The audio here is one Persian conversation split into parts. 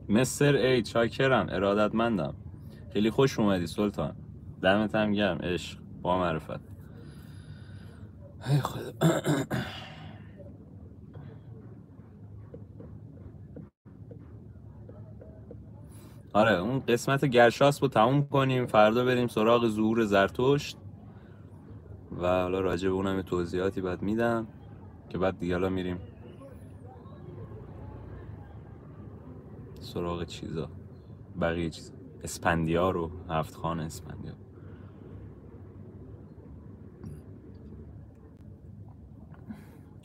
مستر ای چاکرم، ارادتمندم. خیلی خوش اومدی سلطان. دمت هم گرم. عشق با معرفت. ای خدا. آره اون قسمت گرشاس رو تموم کنیم، فردا بریم سراغ ظهور زرتشت و حالا راجع به اونم توضیحاتی بعد میدم که بعد دیگه حالا میریم سراغ چیزا، بقیه چیزا، اسپندیار و هفت خان اسپندیار.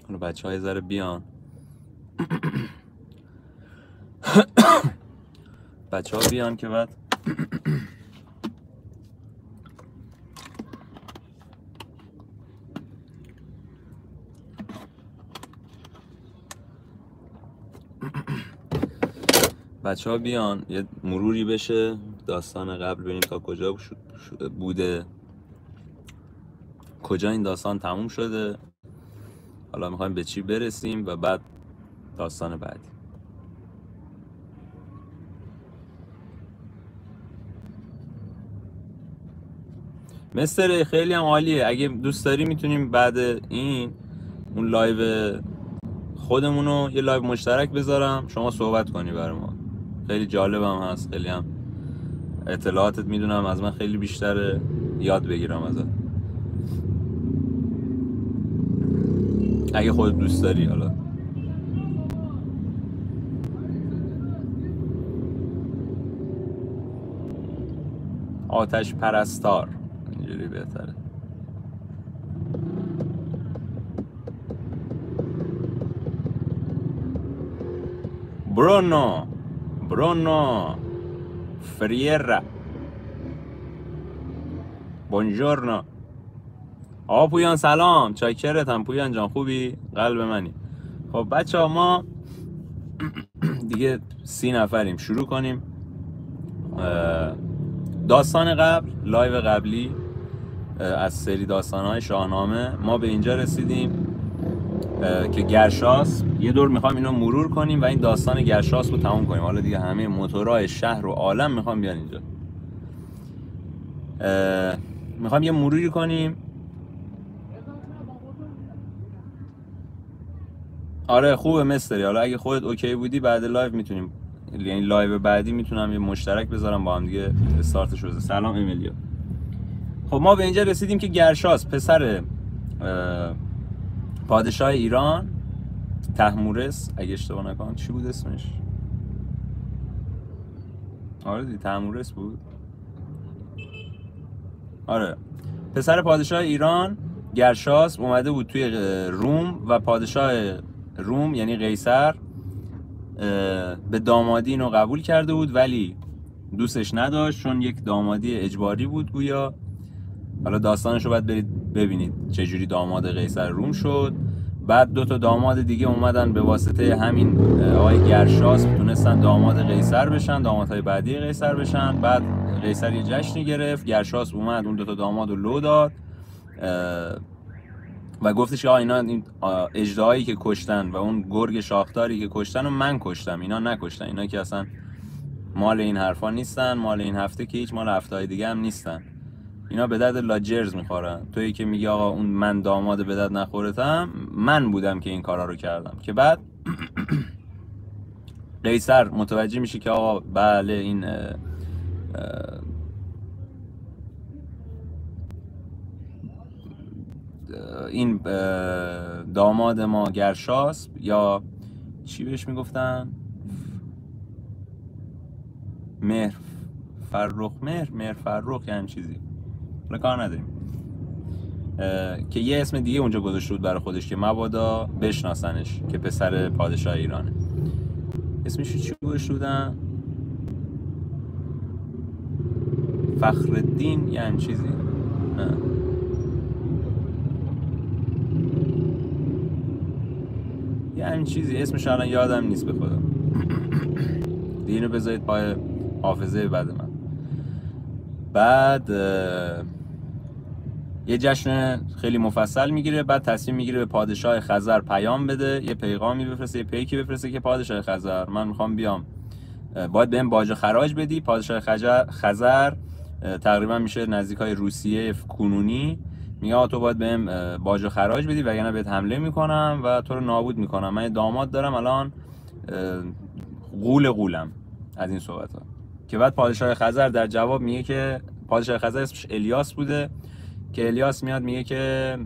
حالا بچه های ذره بیان، بچه ها بیان که بعد بچه ها بیان یه مروری بشه داستان قبل، ببینیم تا کجا بوده، کجا این داستان تموم شده، حالا میخوایم به چی برسیم و بعد داستان بعدی. مستر خیلی هم عالیه. اگه دوست داری میتونیم بعد این اون لایو خودمونو یه لایو مشترک بذارم، شما صحبت کنی برای ما. خیلی جالبم هست، خیلی هم اطلاعاتت میدونم از من خیلی بیشتره، یاد بگیرم ازت اگه خودت دوست داری. حالا آتش پرستار اینجوری بهتره. برونو فریرا بونجورنو. آقا پویان سلام، چاکرتم پویان جان، خوبی؟ قلب منی. خب بچه ها ما دیگه 30 نفریم، شروع کنیم. داستان قبل، لایو قبلی از سری داستانهای شاهنامه ما به اینجا رسیدیم که گرشاس، یه دور میخوام اینو مرور کنیم و این داستان گرشاس رو تموم کنیم. حالا دیگه همه موتورهای شهر و عالم میخوام بیان اینجا. میخوام یه مروری کنیم. آره خوبه مستری. حالا اگه خودت اوکی بودی بعد لایو میتونیم، یعنی لایو بعدی میتونم یه مشترک بذارم با هم دیگه استارتش بزنیم. سلام امیلیا. خب ما به اینجا رسیدیم که گرشاس پسر پادشاه ایران طهمورث، اگه اشتباه نکنم چی بود اسمش؟ آره دیگه طهمورث بود. آره پسر پادشاه ایران گرشاس اومده بود توی روم و پادشاه روم یعنی قیصر به دامادی اینو قبول کرده بود ولی دوستش نداشت چون یک دامادی اجباری بود گویا. حالا داستانش رو باید برید ببینید چجوری داماد قیصر روم شد. بعد 2 تا داماد دیگه اومدن به واسطه همین آقای گرشاس تونستن داماد قیصر بشن، دامادهای بعدی قیصر بشن. بعد قیصر یه جشنی گرفت، گرشاس اومد اون 2 تا داماد رو لو داد و گفتش که اینا این اژدهایی که کشتن و اون گرگ شاخداری که کشتن و من کشتم، اینا نکشتن، اینا که اصلا مال این حرفا نیستن، مال این هفته که هیچ، مال هفته‌های دیگه هم نیستن، اینا به درد لاجرز میخورن. تویی که میگی آقا اون من داماد به درد نخورتم، من بودم که این کارا رو کردم. که بعد قیصر متوجه میشه که آقا بله این داماد ما گرشاس، یا چی بهش میگفتن، مهر فرخ یعنی چیزی، کار نداریم، که یه اسم دیگه اونجا گذاشته بود برای خودش که مبادا بشناسنش که پسر پادشاه ایرانه. اسمش چی گذاشته بودن؟ فخرالدین یعنی چیزی، یعنی چیزی، اسمش الان یادم نیست به خدا. دیگه اینو بذارید پای حافظه بعد من. بعد یه جشن خیلی مفصل میگیره، بعد تصمیم میگیره به پادشاه خزر پیام بده، یه پیغامی بفرسته، یه پیکی بفرسته که پادشاه خزر من میخوام بیام باید بهم باج خراج بدی. پادشاه خزر تقریبا میشه نزدیکای روسیه کنونی، میگه تو باید بهم باج خراج بدی وگرنه بهت حمله میکنم و تو رو نابود میکنم. من داماد دارم الان غولم از این صحبت ها. که بعد پادشاه خزر در جواب میگه که پادشاه خزر اسمش الیاس بوده، که الیاس میاد میگه که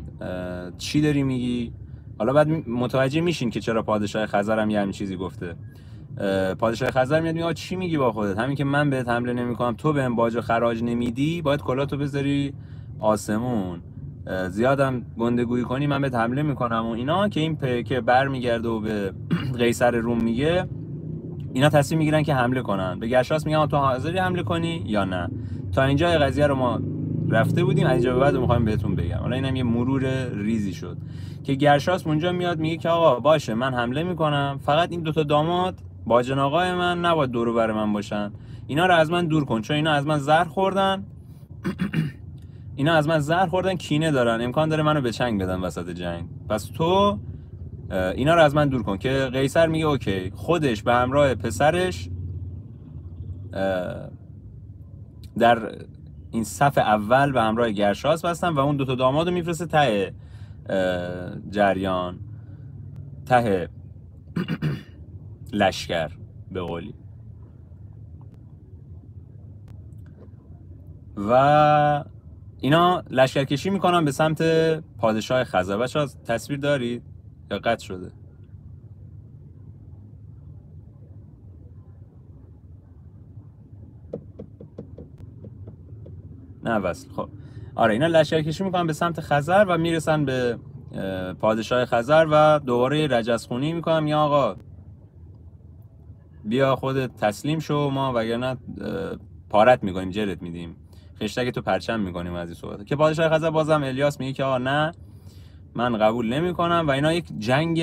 چی داری میگی؟ حالا بعد متوجه میشین که چرا پادشاه خزر هم یه همین چیزی گفته. پادشاه خزر میاد میگه چی میگی با خودت؟ همین که من بهت حمله نمیکنم، تو بهم باج خراج نمیدی، باید کلاتو بذاری آسمون، زیادم گندگویی کنی من بهت حمله میکنم و اینا. که این که برمیگرده و به قیصر روم میگه، اینا تصمیم میگیرن که حمله کنن. به گرشاس میگن تو حاضری حمله کنی یا نه؟ تا اینجا قضیه رو ما رفته بودیم، از اینجا به بعد میخوایم بهتون بگم. حالا اینم یه مرور ریزی شد که گرشاس اونجا میاد میگه که آقا باشه من حمله میکنم، فقط این دوتا داماد باجن آقای من نباید دور و بر من باشن، اینا رو از من دور کن، چون اینا از من زهر خوردن اینا از من زهر خوردن، کینه دارن، امکان داره منو به چنگ بدن وسط جنگ، پس تو اینا رو از من دور کن. که قیصر میگه اوکی. خودش به همراه پسرش در این صف اول به همراه گرشاس بستن و اون دوتا داماد رو میفرسته ته جریان، ته لشکر به قولی. و اینا لشکر کشی میکنن به سمت پادشاه خزر. بچه‌ها تصویر دارید یا قطع شده؟ نه وصل. خب آره، اینا لشکر کشی میکنن به سمت خزر و میرسن به پادشاه خزر و دوباره رجزخونی میکنن، یا آقا بیا خودت تسلیم شو، ما وگرنه پارت میکنیم، جرت میدیم، خشتک تو پرچم میکنیم از این صحبت. که پادشاه خزر بازم الیاس میگه که آقا نه من قبول نمیکنم و اینا یک جنگ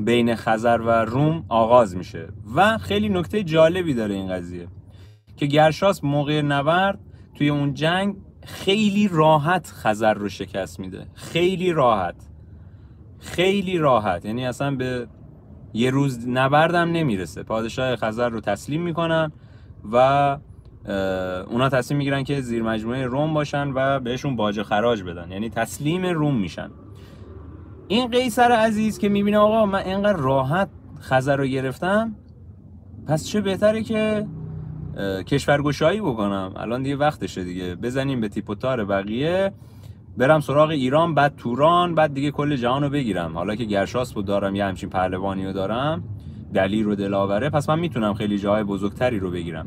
بین خزر و روم آغاز میشه. و خیلی نکته جالبی داره این قضیه که گرشاس موقع نبرد توی اون جنگ خیلی راحت خزر رو شکست میده، خیلی راحت، یعنی اصلا به یه روز نبردم نمیرسه. پادشاه خزر رو تسلیم میکنن و اونا تصمیم میگیرن که زیر مجموعه روم باشن و بهشون باج خراج بدن، یعنی تسلیم روم میشن. این قیصر عزیز که میبینه آقا من اینقدر راحت خزر رو گرفتم، پس چه بهتره که کشورگشایی بکنم، الان دیگه وقتشه دیگه، بزنیم به تیپ و تار بقیه، برم سراغ ایران، بعد توران، بعد دیگه کل جهان رو بگیرم. حالا که گرشاسپ رو دارم، یه همچین پهلوانی رو دارم، دلیر و دلاوره، پس من میتونم خیلی جاهای بزرگتری رو بگیرم.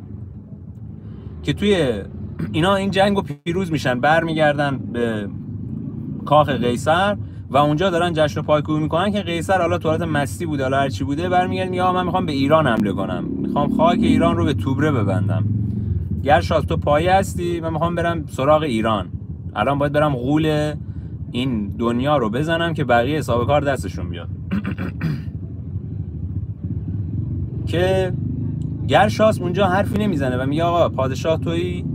که توی اینا این جنگو پیروز میشن، برمیگردن به کاخ قیصر و اونجا دارن جشن و پایکوبی میکنن که قیصر حالا تو حالت مستی بوده، حالا هر چی بوده، برمیگرد میگه من میخوام به ایران حمله کنم، میخوام خاک ایران رو به توبره ببندم. گرشاس تو پایه هستی، من میخوام برم سراغ ایران، الان باید برم غول این دنیا رو بزنم که بقیه حساب کار دستشون بیاد. که گرشاس اونجا حرفی نمیزنه و میگه آقا پادشاه تویی،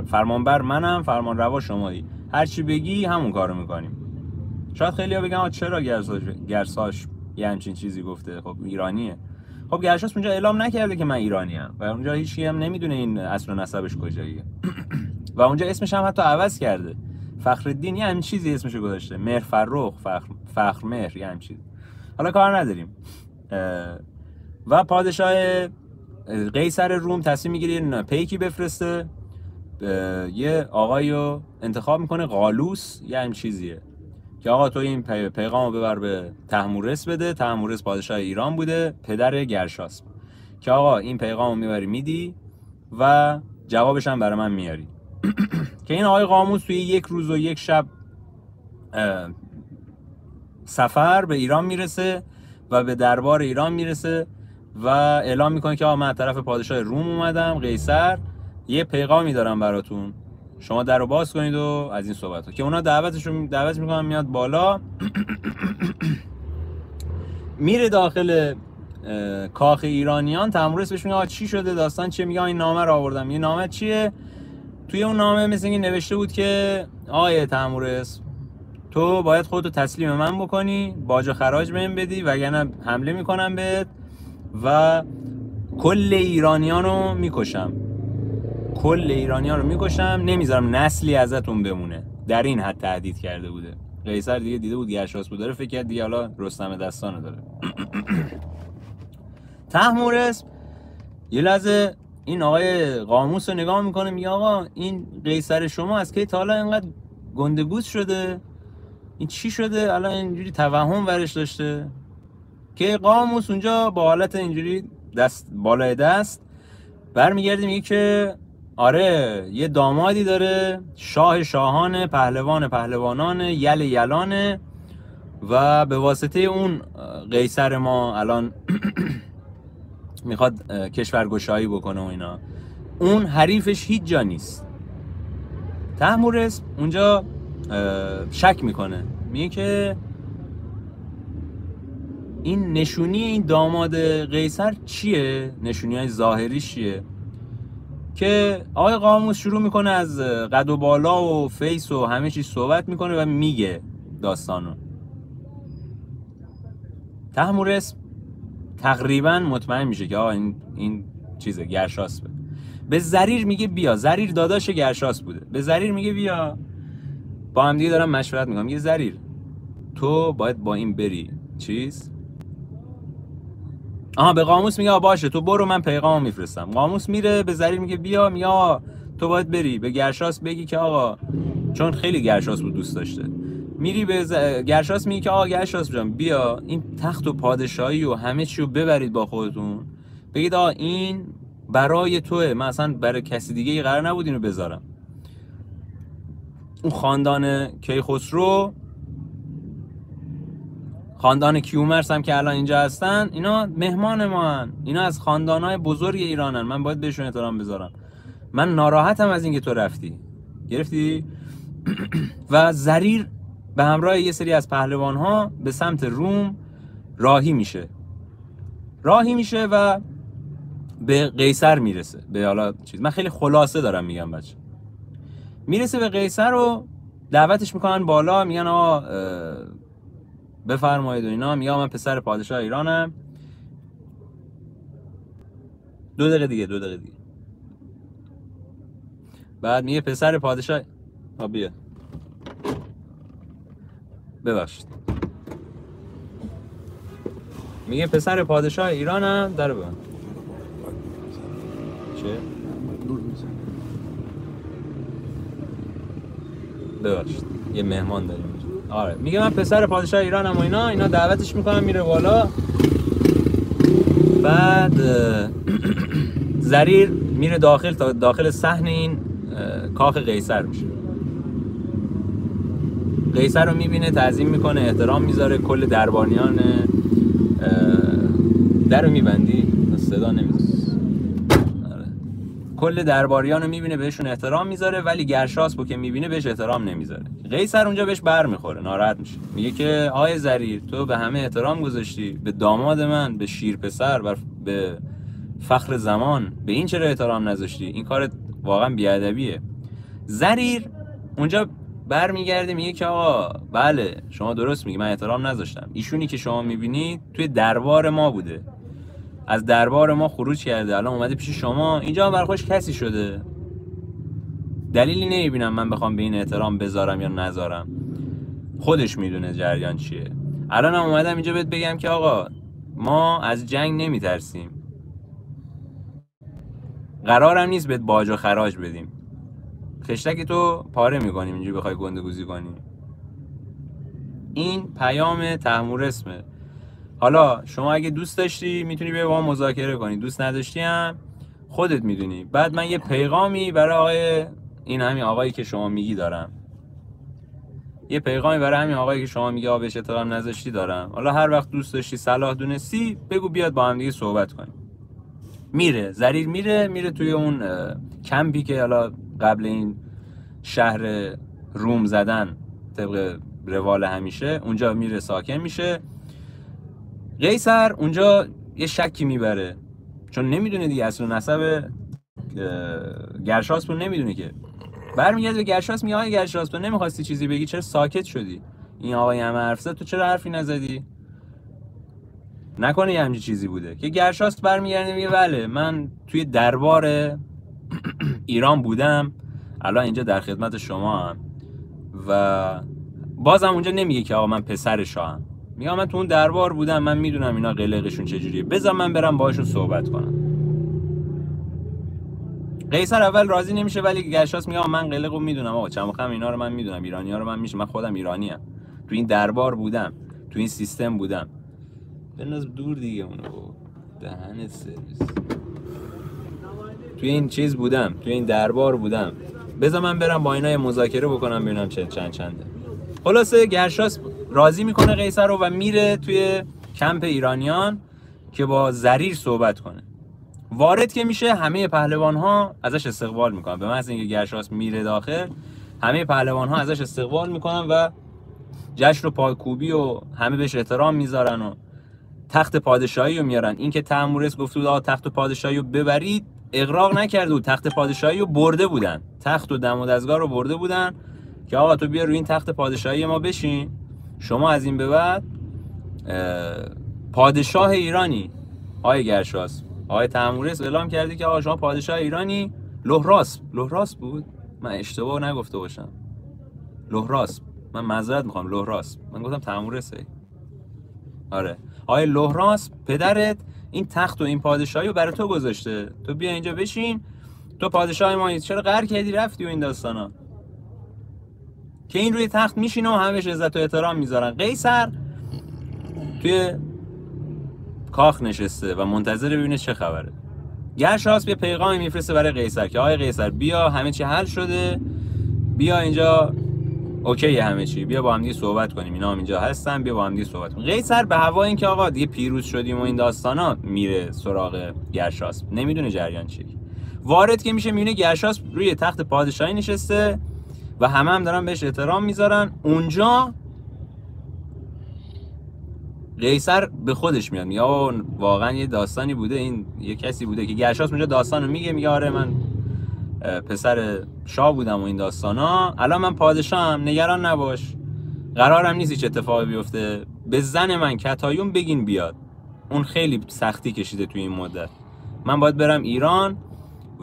فرمانبر منم، فرمان روا شمایی، هر چی بگی همون کارو میکنیم. شاید خیلی‌ها بگن چرا گرساش یه همچین چیزی گفته، خب ایرانیه. خب گرشاس اونجا اعلام نکرده که من ایرانیم و اونجا هیچکی هم نمیدونه این اصل و نسبش کجاییه. و اونجا اسمش هم حتی عوض کرده، فخرالدین یه همین چیزی اسمشو گذاشته، مهر فرخ، فخر مهر، یه همین چیزی. حالا کار نداریم. و پادشاه قیصر روم تصمیم میگیره پیکی بفرسته، یه آقایی رو انتخاب میکنه، قالوس یه همین چیزیه، که آقا تو این پیغامو ببر به تحمورس بده. تحمورس پادشاه ایران بوده، پدر گرشاسپ. که آقا این پیغامو میبری میدی و جوابش هم برای من میاری. که این آقای قاموس توی یک روز و یک شب سفر به ایران میرسه و به دربار ایران میرسه و اعلام میکنه که آقا من از طرف پادشاه روم اومدم، قیصر، یه پیغامی دارم براتون، شما در رو باز کنید و از این صحبت ها. که اونا دعوت میکنن، میاد بالا میره داخل کاخ ایرانیان. تحمورس بهش میگه چی شده، داستان چیه؟ میگه این نامه رو آوردم. این نامه چیه؟ توی اون نامه مثل اینکه نوشته بود که آقای تحمورس تو باید خودتو تسلیم من بکنی، باج و خراج بهم بدی، وگرنه حمله میکنم بهت و کل ایرانیان رو میکشم، کل ایرانیان رو میکشم، نمیذارم نسلی ازتون بمونه. در این حد تهدید کرده بوده. قیصر دیگه دیده بود گرشاسپ بود داره، فکر کرد دیگه حالا رستم دستانو داره. طهمورث یه لحظه این آقای قاموس رو نگاه میکنه، میگه آقا این قیصر شما از کی تا حالا اینقدر گندگوز شده؟ این چی شده الان اینجوری توهم ورش داشته؟ که قاموس اونجا با حالت اینجوری دست بالای دست برمیگرده میگه که آره یه دامادی داره، شاه شاهانه، پهلوان پهلوانانه، یل یلانه و به واسطه اون قیصر ما الان میخواد کشورگشایی بکنه و اینا. اون حریفش هیچ جا نیست. طهمورث اونجا شک میکنه، میگه که این نشونی این داماد قیصر چیه؟ نشونی های ظاهریش چیه؟ که آقای قاموس شروع میکنه از قد و بالا و فیس و همه چیز صحبت میکنه و میگه داستانو. طهمورث تقریبا مطمئن میشه که این چیزه، گرشاسپه. به زریر میگه بیا، زریر داداش گرشاسپ بوده، به زریر میگه بیا، با هم دیگه دارم مشورت میکنم، میگه زریر تو باید با این بری چیز. به قاموس میگه باشه تو برو من پیغامو میفرستم. قاموس میره به زریر میگه بیا، میگه تو باید بری به گرشاسپ بگی که آقا، چون خیلی گرشاسپ رو دوست داشته، میری به گرشاسپ میگی که آقا گرشاسپ جان بیا این تخت و پادشاهی و همه چی رو ببرید با خودتون، بگید آقا این برای توه، من اصلا برای کسی دیگه قرار نبود اینو بذارم. اون خاندان کیخسرو، خاندان کیومرث هم که الان اینجا هستن، اینا مهمان ما هن. اینا از خاندانهای بزرگ ایرانن، من باید بهشون احترام بذارم. من ناراحتم از اینکه تو رفتی گرفتی. و زریر به همراه یه سری از پهلوان ها به سمت روم راهی میشه و به قیصر میرسه. به حالا چیز من خیلی خلاصه دارم میگم بچه. میرسه به قیصر و دعوتش میکنن بالا، میگن آقا بفرمایید و اینا. میگه من پسر پادشاه ایرانم. 2 دقیقه دیگه بعد میگه پسر پادشاه بیا ببخشید، میگه پسر پادشاه ایرانم. در ببند. چه؟ ببخشید یه مهمان داریم. آره میگه من پسر پادشاه ایرانم و اینا دعوتش میکنم، میره بالا. بعد زریر میره داخل، تا داخل صحن این کاخ قیصر میشه. قیصر رو میبینه، تعظیم میکنه، احترام میذاره. کل دربانیان در رو میبندی؟ صدا نمیزه. کل درباریان رو میبینه، بهشون احترام میذاره، ولی گرشاسپو که میبینه بهش احترام نمیذاره. قیصر اونجا بهش بر میخوره، ناراحت میشه، میگه که آقای زریر تو به همه احترام گذاشتی، به داماد من، به شیر پسر و به فخر زمان، به این چرا احترام نذاشتی؟ این کار واقعا بیادبیه. زریر اونجا برمیگرده میگه که آقا بله شما درست میگی، من احترام نذاشتم. ایشونی که شما میبینید توی دربار ما بوده، از دربار ما خروج کرده، الان اومده پیش شما، اینجا هم برخوش کسی شده. دلیلی نمیبینم من بخوام به این احترام بذارم یا نذارم، خودش میدونه جریان چیه. الان هم اومدم اینجا بهت بگم که آقا ما از جنگ نمیترسیم، قرارم نیست بهت باج و خراج بدیم، خشتک تو پاره میکنیم اینجوری بخوای گندگوزی کنی. این پیام طهمورثه. حالا شما اگه دوست داشتی میتونی بیا با ما مذاکره کنی، دوست نداشتی هم خودت میدونی. بعد من یه پیغامی برای این همین آقایی که شما میگی دارم، یه پیغامی برای همین آقایی که شما میگی بهش احترام نذاشتی دارم. حالا هر وقت دوست داشتی صلاح دونستی بگو بیاد با هم دیگه صحبت کنیم. میره زریر، میره توی اون کمپی که حالا قبل این شهر روم زدن طبق روال همیشه، اونجا میره ساکن میشه. قیصر اونجا یه شکی میبره، چون نمیدونه دیگه اصل و نسب گرشاسپ رو نمیدونه که. برمیگرده به گرشاسپ میگه آقای گرشاسپ تو نمیخواستی چیزی بگی، چرا ساکت شدی؟ این آقای همه حرف زد، تو چرا حرفی نزدی؟ نکنه یه همچین چیزی بوده که گرشاسب برمیگرده میگه بله من توی دربار ایران بودم، الان اینجا در خدمت شما هم. و بازم اونجا نمیگه که آقا من پسر شاهم، میگه من تو اون دربار بودم، من میدونم اینا قلقشون چجوریه، بذار من برم باهاشون صحبت کنم. قیصر اول راضی نمیشه، ولی گرشاسب میگه من قلقو میدونم آقا، چمخم اینا رو من میدونم، ایرانی‌ها رو من میشه، من خودم ایرانی ام، تو این دربار بودم، تو این سیستم بودم. بناز دور دیگه اونو دهن سرویس، توی این چیز بودم، توی این دربار بودم، بذار من برم با اینا مذاکره بکنم ببینم چنده. خلاصه گرشاسب راضی میکنه قیصر رو و میره توی کمپ ایرانیان که با زریر صحبت کنه. وارد که میشه همه پهلوان ها ازش استقبال میکنن، به محض اینکه گرشاسب میره داخل همه پهلوان ها ازش استقبال میکنن و جشن و پایکوبی و همه بهش احترام میذارن و تخت پادشاهی رو میارن. این که تحمورس گفته بود آقا تخت پادشاهی رو ببرید، اغراق نکرده بود، تخت پادشاهی رو برده بودن، تخت و دم و دستگاه رو برده بودن که آقا تو بیا روی این تخت پادشاهی ما بشین، شما از این به بعد پادشاه ایرانی. آقای گرشاسب، آقای تحمورس اعلام کرده که آقا شما پادشاه ایرانی. لهراسب بود، من اشتباه نگفته باشم، لهراسب، من معذرت میخوام، لهراسب، من گفتم تحمورسه. آره آقای لهراسب پدرت این تخت و این پادشاهی رو برای تو گذاشته، تو بیا اینجا بشین، تو پادشاه ما، چرا قهر کردی رفتی و این داستانا، که این روی تخت میشینه و همه بهش عزت و احترام میذارن. قیصر توی کاخ نشسته و منتظر ببینه چه خبره. گرشاسب یه پیغامی میفرسته برای قیصر که آقای قیصر بیا، همه چی حل شده، بیا اینجا، اوکی همه چی، بیا با هم دیگه صحبت کنیم، اینا هم اینجا هستن، بیا با هم دیگه صحبت کنیم. قیصر به هوای اینکه آقا دیگه پیروز شدیم و این داستانا میره سراغ گرشاسب، نمیدونه جریان چیه. وارد که میشه میبینه گرشاسب روی تخت پادشاهی نشسته و همه دارن بهش احترام میذارن. اونجا قیصر به خودش میاد، میگه واقعا یه داستانی بوده، این یه کسی بوده که گرشاسب اونجا داستانو میگه آره من پسر شاه بودم و این داستانا، الان من پادشاهم، نگران نباش، قرارم نیست هیچ اتفاقی بیفته، به زن من کتایون بگین بیاد، اون خیلی سختی کشیده توی این مدت، من باید برم ایران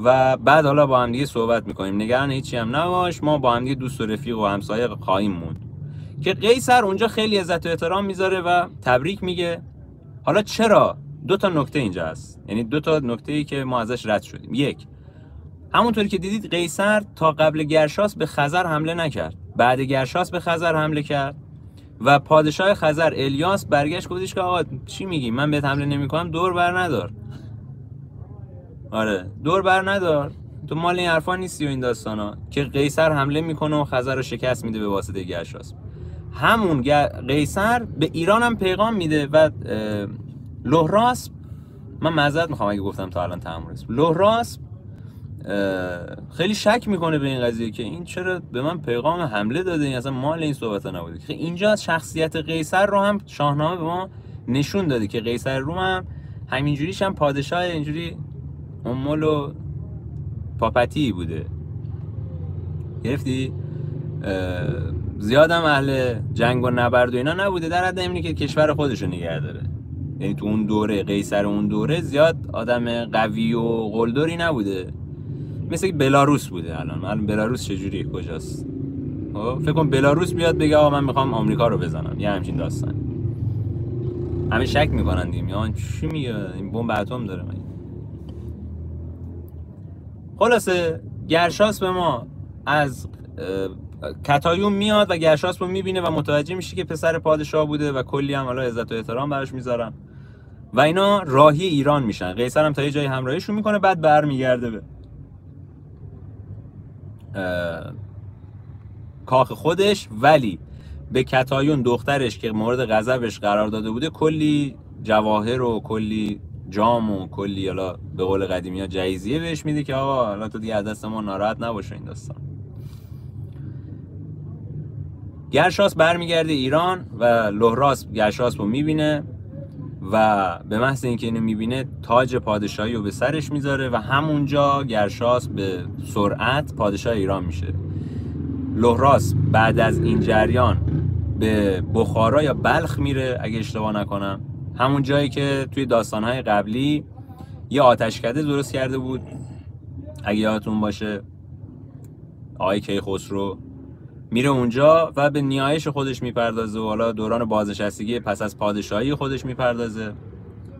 و بعد حالا با هم دیگه صحبت میکنیم، نگران هیچی هم نباش، ما با هم دیگه دوست و رفیق و همسایه خواهیم موند. که قیصر اونجا خیلی عزت و احترام میذاره و تبریک میگه. حالا چرا؟ دو تا نکته اینجا هست، یعنی دو تا نکته‌ای که ما ازش رد شدیم. یک، همونطوری که دیدید قیصر تا قبل گرشاسب به خزر حمله نکرد، بعد گرشاسب به خزر حمله کرد و پادشاه خزر الیاس برگشت گفتش که آقا چی میگی، من بهت حمله نمیکنم، دور بر ندار. آره دور بر ندار، تو مال این حرفا نیستی و این داستانا. که قیصر حمله میکنه و خزر رو شکست میده به واسطه گرشاسب. همون قیصر به ایران هم پیغام میده و لهراسب، من معذرت میخوام اگه گفتم تا الان تحمورس، لهراسب خیلی شک میکنه به این قضیه که این چرا به من پیغام حمله داده، این اصلا مال این صحبتا نبوده. که اینجا شخصیت قیصر رو هم شاهنامه به ما نشون داده که قیصر روم هم همینجوریش هم پادشاه اینجوری امول و پاپتی بوده، گرفتی؟ زیادم اهل جنگ و نبرد و اینا نبوده، در حد اینه که کشور خودش رو نگه داره. یعنی تو اون دوره قیصر اون دوره زیاد آدم قوی و قلدری نبوده، مثل بلاروس بوده. الان بلاروس چجوریه، کجاست؟ فکر کنم بلاروس بیاد بگه آقا من میخوام آمریکا رو بزنم، یه همچین داستان. همه شک میکنن دیگه، میگن چی میگه این بمب اتم داره مگه. خلاصه گرشاسب ما از کتایون میاد و گرشاسب رو میبینه و متوجه میشه که پسر پادشاه بوده و کلی هم حالا عزت و احترام براش میذارن و اینا راهی ایران میشن. قیصر هم تا یه جایی همراهیشون میکنه، بعد برمیگرده به کاخ خودش، ولی به کتایون دخترش که مورد غضبش قرار داده بوده کلی جواهر و کلی جام و کلی حالا به قول قدیمی ها جایزیه بهش میده که آقا حالا تو دیگه از دست ما ناراحت نباشه این داستان. گرشاسب برمیگرده ایران و لهراسب گرشاسب رو میبینه و به محض اینکه اینو میبینه تاج پادشاهی رو به سرش میذاره و همونجا گرشاسب به سرعت پادشاه ایران میشه. لهراسب بعد از این جریان به بخارا یا بلخ میره اگه اشتباه نکنم، همون جایی که توی داستانهای قبلی یه آتشکده درست کرده بود اگه یادتون باشه آقای کیخسرو. میره اونجا و به نیایش خودش میپردازه و حالا دوران بازنشستگی پس از پادشاهی خودش میپردازه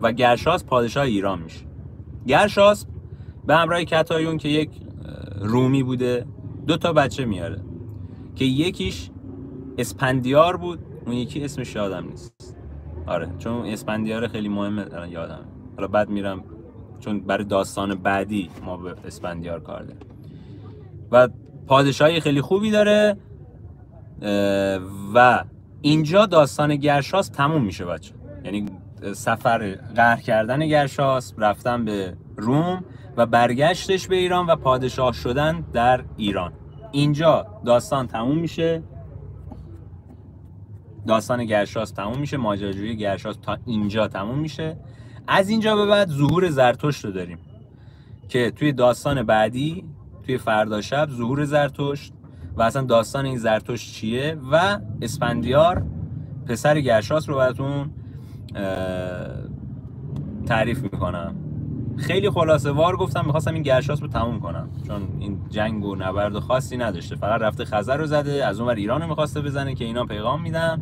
و گرشاسپ پادشاه ایران میشه. گرشاسپ به همراه کتایون که یک رومی بوده 2 تا بچه میاره که یکیش اسپندیار بود، اون یکی اسمش یادم نیست. آره چون اسپندیار خیلی مهمه یادم، حالا بعد میرم چون برای داستان بعدی ما به اسپندیار کار داریم. و پادشاهی خیلی خوبی داره و اینجا داستان گرشاسپ تموم میشه بچه. یعنی سفر قهر کردن گرشاسپ، رفتن به روم و برگشتش به ایران و پادشاه شدن در ایران، اینجا داستان تموم میشه. داستان گرشاسپ تموم میشه، ماجراجویی گرشاسپ تا اینجا تموم میشه. از اینجا به بعد ظهور زرتشت رو داریم که توی داستان بعدی توی فردا شب ظهور زرتشت و اصلا داستان این زرتشت چیه و اسفندیار پسر گرشاسپ رو براتون تعریف میکنم. خیلی خلاصه وار گفتم، میخواستم این گرشاسپ رو تموم کنم چون این جنگ و نبرد خاصی نداشته، فقط رفته خزر رو زده، از اونور ایران رو میخواسته بزنه که اینا پیغام میدن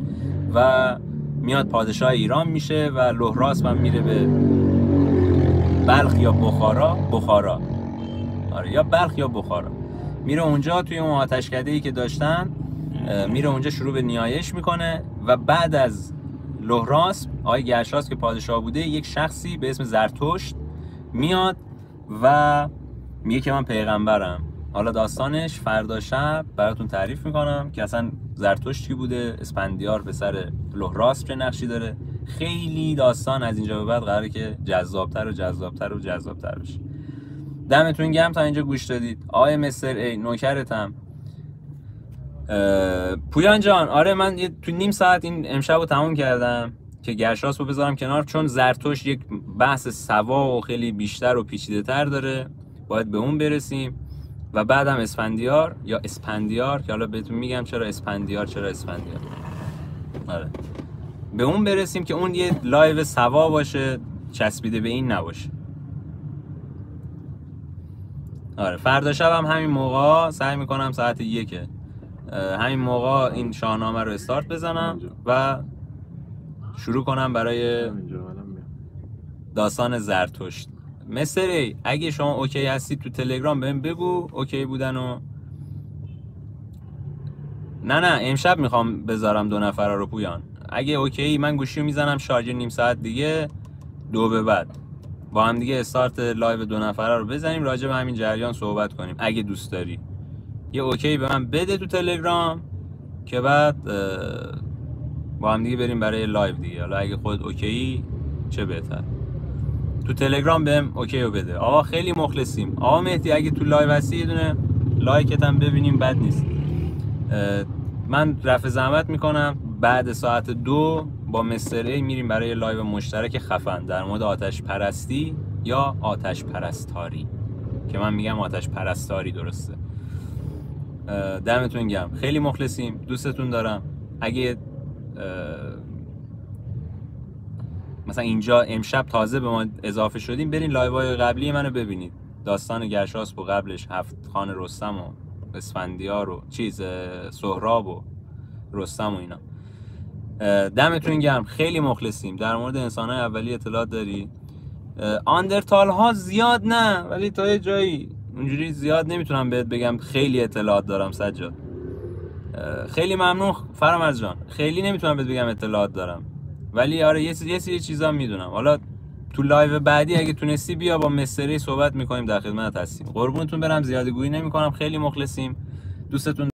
و میاد پادشاه ایران میشه و لهراسپ هم میره به بلخ یا بخارا. آره یا بلخ یا بخارا، میره اونجا توی اون آتشکده‌ای که داشتن، میره اونجا شروع به نیایش میکنه و بعد از لهراسپ آقای گرشاسپ که پادشاه بوده یک شخصی به اسم زرتشت میاد و میگه که من پیغمبرم. حالا داستانش فردا شب براتون تعریف میکنم که اصلا زرتشت کی بوده، اسفندیار پسر لهراسپ چه نقشی داره. خیلی داستان از اینجا به بعد قراره که جذابتر و جذابتر و جذابتر بشه. دمتون گرم تا اینجا گوش دادید. آقای مستر ای نوکرتم. پویان جان آره من تو نیم ساعت این امشب رو تموم کردم که گرشاسپ رو بذارم کنار، چون زرتشت یک بحث سوا و خیلی بیشتر و پیچیده تر داره، باید به اون برسیم و بعدم اسفندیار یا اسپندیار که حالا بهتون میگم چرا اسپندیار. آره به اون برسیم که اون یه لایو سوا باشه، چسبیده به این نباشه. آره فردا شب هم همین موقع سعی میکنم ساعت 1 همین موقع این شاهنامه رو استارت بزنم و شروع کنم برای داستان زرتشت. مستر ای اگه شما اوکی هستی تو تلگرام بهم بگو اوکی بودنو. نه امشب میخوام بذارم 2 نفره رو پویان. اگه اوکی من گوشیو میزنم شارژ نیم ساعت دیگه 2 به بعد با هم دیگه استارت لایو 2 نفره رو بزنیم، راجع به همین جریان صحبت کنیم. اگه دوست داری یه اوکی به من بده تو تلگرام که بعد با هم دیگه بریم برای لایو دیگه. حالا اگه خودت اوکی چه بهتر. تو تلگرام بهم اوکی رو بده. آقا خیلی مخلصیم. آقا مهدی اگه تو لایو هستی یه دونه لایکت هم ببینیم بد نیست. من رفع زحمت میکنم بعد ساعت 2 با مستر ای میریم برای لایو مشترک خفن در مورد آتش پرستی یا آتش پرستاری که من میگم آتش پرستاری درسته. دمتون گرم، خیلی مخلصیم، دوستتون دارم. اگه مثلا اینجا امشب تازه به ما اضافه شدیم برین لایوهای قبلی منو ببینید، داستان گرشاسپ و قبلش 7 خان رستم و اسفندیار و سهراب و رستم و اینا. دمتون گرم، خیلی مخلصیم. در مورد انسان‌های اولیه اطلاعات داری؟ آندرتال ها زیاد نه، ولی تا یه جایی اونجوری زیاد نمیتونم بهت بگم خیلی اطلاعات دارم. سجاد خیلی ممنون فرامرز جان، خیلی نمیتونم بهت بگم اطلاعات دارم ولی آره یه سری چیزا میدونم. حالا تو لایو بعدی اگه تونستی بیا با مستری صحبت میکنیم، در خدمت هستیم. قربونتون برم، زیاده گویی نمیکنم، خیلی مخلصیم، دوستتون